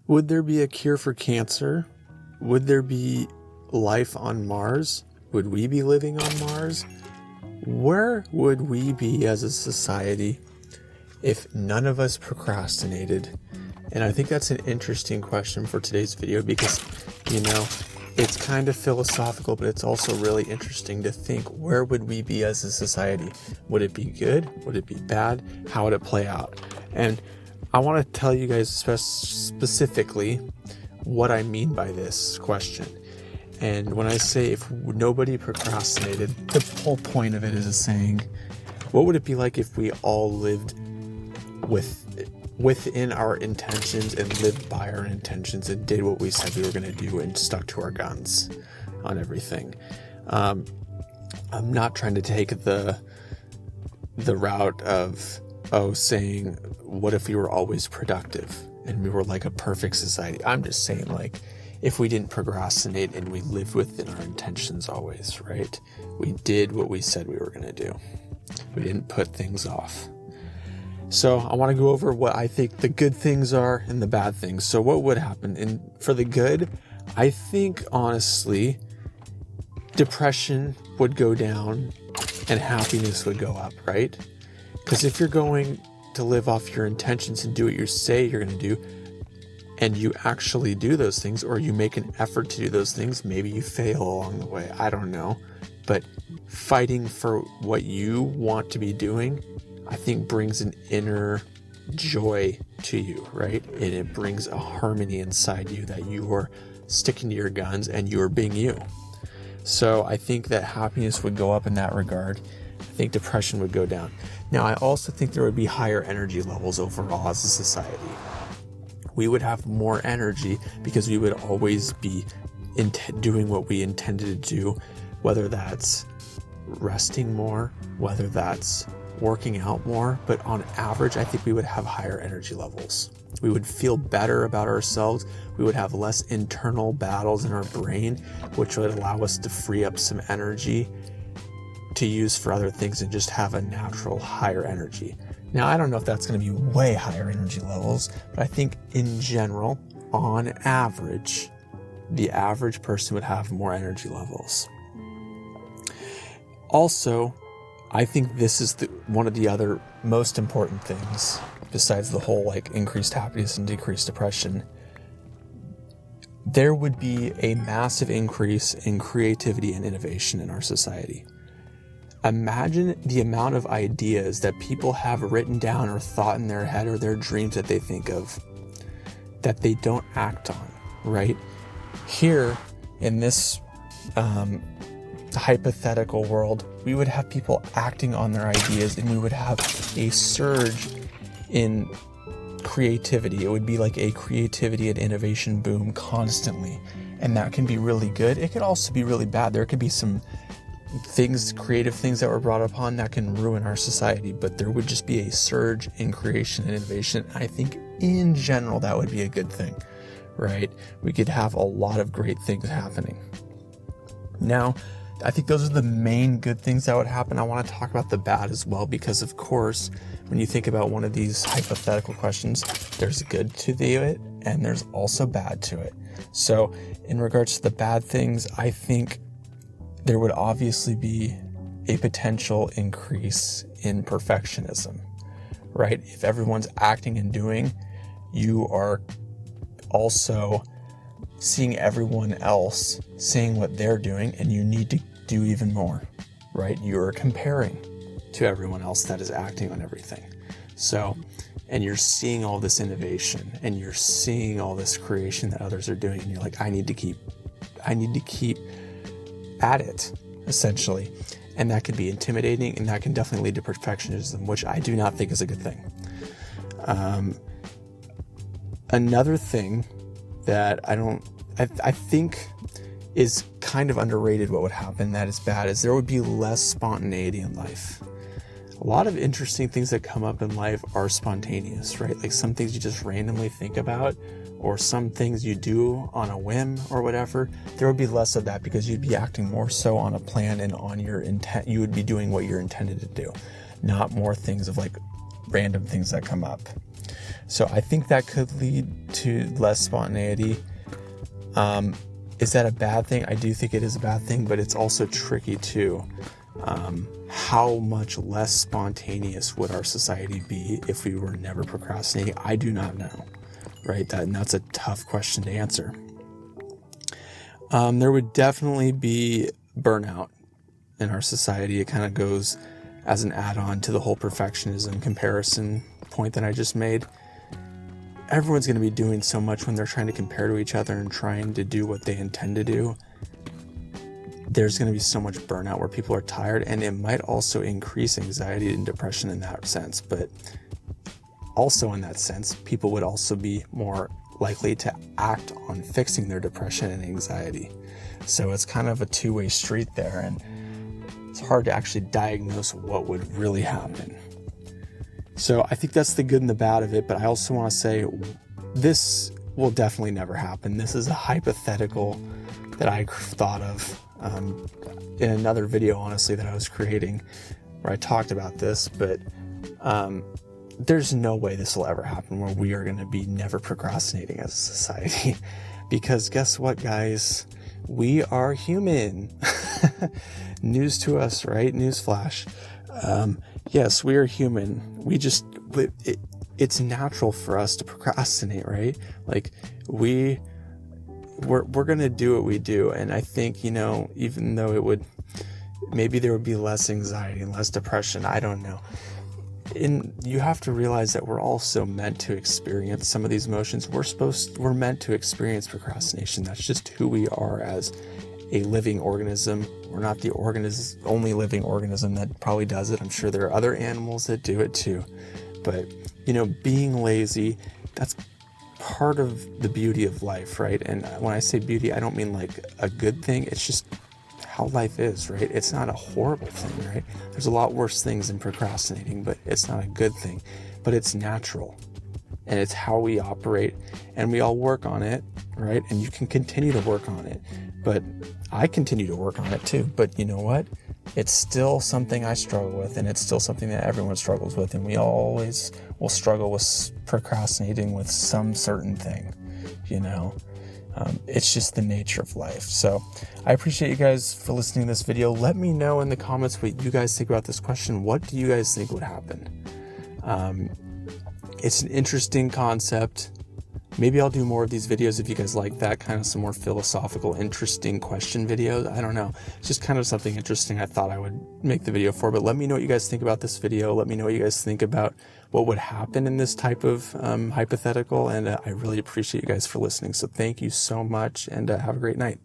Would there be a cure for cancer? Would there be life on Mars? Would we be living on Mars? Where would we be as a society if none of us procrastinated? And I think that's an interesting question for today's video because, it's kind of philosophical, but it's also really interesting to think, where would we be as a society? Would it be good? Would it be bad? How would it play out? And I want to tell you guys specifically what I mean by this question. And when I say if nobody procrastinated, the whole point of it is saying, what would it be like if we all lived within our intentions and lived by our intentions and did what we said we were going to do and stuck to our guns on everything? I'm not trying to take the route of saying, what if we were always productive and we were like a perfect society? I'm just saying, like, if we didn't procrastinate and we lived within our intentions always, right? We did what we said we were going to do. We didn't put things off. So I want to go over what I think the good things are and the bad things. So what would happen? And for the good, I think, honestly, depression would go down and happiness would go up, right? Because if you're going to live off your intentions and do what you say you're going to do, and you actually do those things, or you make an effort to do those things, maybe you fail along the way, I don't know. But fighting for what you want to be doing, I think brings an inner joy to you, right? And it brings a harmony inside you that you are sticking to your guns and you are being you. So I think that happiness would go up in that regard. I think depression would go down. Now, I also think there would be higher energy levels overall as a society. We would have more energy because we would always be doing what we intended to do, whether that's resting more, whether that's working out more. But on average, I think we would have higher energy levels. We would feel better about ourselves. We would have less internal battles in our brain, which would allow us to free up some energy to use for other things and just have a natural higher energy. Now, I don't know if that's going to be way higher energy levels, but I think in general, on average, the average person would have more energy levels. Also, I think this is one of the other most important things, besides the whole increased happiness and decreased depression. There would be a massive increase in creativity and innovation in our society. Imagine the amount of ideas that people have written down or thought in their head, or their dreams that they think of that they don't act on, right? Here in this hypothetical world, we would have people acting on their ideas and we would have a surge in creativity. It would be like a creativity and innovation boom constantly. And that can be really good. It could also be really bad. There could be some creative things that were brought upon that can ruin our society, but there would just be a surge in creation and innovation. I think in general, that would be a good thing, right? We could have a lot of great things happening. Now, I think those are the main good things that would happen. I want to talk about the bad as well, because of course, when you think about one of these hypothetical questions, there's good to it and there's also bad to it. So in regards to the bad things, I think there would obviously be a potential increase in perfectionism, right? If everyone's acting and doing, you are also seeing everyone else saying what they're doing, and you need to do even more, right? You're comparing to everyone else that is acting on everything. So, and you're seeing all this innovation and you're seeing all this creation that others are doing, and you're like, I need to keep at it, essentially. And that can be intimidating, and that can definitely lead to perfectionism, which I do not think is a good thing. Another thing that I think is kind of underrated, what would happen that is bad, is there would be less spontaneity in life. A lot of interesting things that come up in life are spontaneous, right? Like some things you just randomly think about, or some things you do on a whim or whatever. There would be less of that because you'd be acting more so on a plan and on your intent. You would be doing what you're intended to do, not more things of random things that come up. So I think that could lead to less spontaneity. Is that a bad thing? I do think it is a bad thing, but it's also tricky too. How much less spontaneous would our society be if we were never procrastinating? I do not know, right? That's a tough question to answer. There would definitely be burnout in our society. It kind of goes as an add-on to the whole perfectionism comparison point that I just made. Everyone's going to be doing so much when they're trying to compare to each other and trying to do what they intend to do. There's going to be so much burnout where people are tired, and it might also increase anxiety and depression in that sense. But also in that sense, people would also be more likely to act on fixing their depression and anxiety. So it's kind of a two-way street there, and it's hard to actually diagnose what would really happen. So I think that's the good and the bad of it, but I also want to say this will definitely never happen. This is a hypothetical that I thought of in another video, honestly, that I was creating where I talked about this, but there's no way this will ever happen where we are going to be never procrastinating as a society. Because guess what, guys? We are human. News to us, right? Newsflash. Yes, we are human. It's natural for us to procrastinate, right? Like we're going to do what we do. And I think, even though maybe there would be less anxiety and less depression, I don't know. You have to realize that we're also meant to experience some of these emotions. We're meant to experience procrastination. That's just who we are as a living organism. We're not the only living organism that probably does it. I'm sure there are other animals that do it too. But, being lazy, that's part of the beauty of life, right? And when I say beauty, I don't mean like a good thing. It's just how life is, right? It's not a horrible thing, right? There's a lot worse things than procrastinating, but it's not a good thing. But it's natural. And it's how we operate, and we all work on it, right? And you can continue to work on it, but I continue to work on it too. But you know what? It's still something I struggle with, and it's still something that everyone struggles with, and we always will struggle with procrastinating with some certain thing, It's just the nature of life. So I appreciate you guys for listening to this video. Let me know in the comments what you guys think about this question. What do you guys think would happen? It's an interesting concept. Maybe I'll do more of these videos if you guys like that, kind of some more philosophical, interesting question videos. I don't know. It's just kind of something interesting I thought I would make the video for. But let me know what you guys think about this video. Let me know what you guys think about what would happen in this type of hypothetical. And I really appreciate you guys for listening. So thank you so much, and have a great night.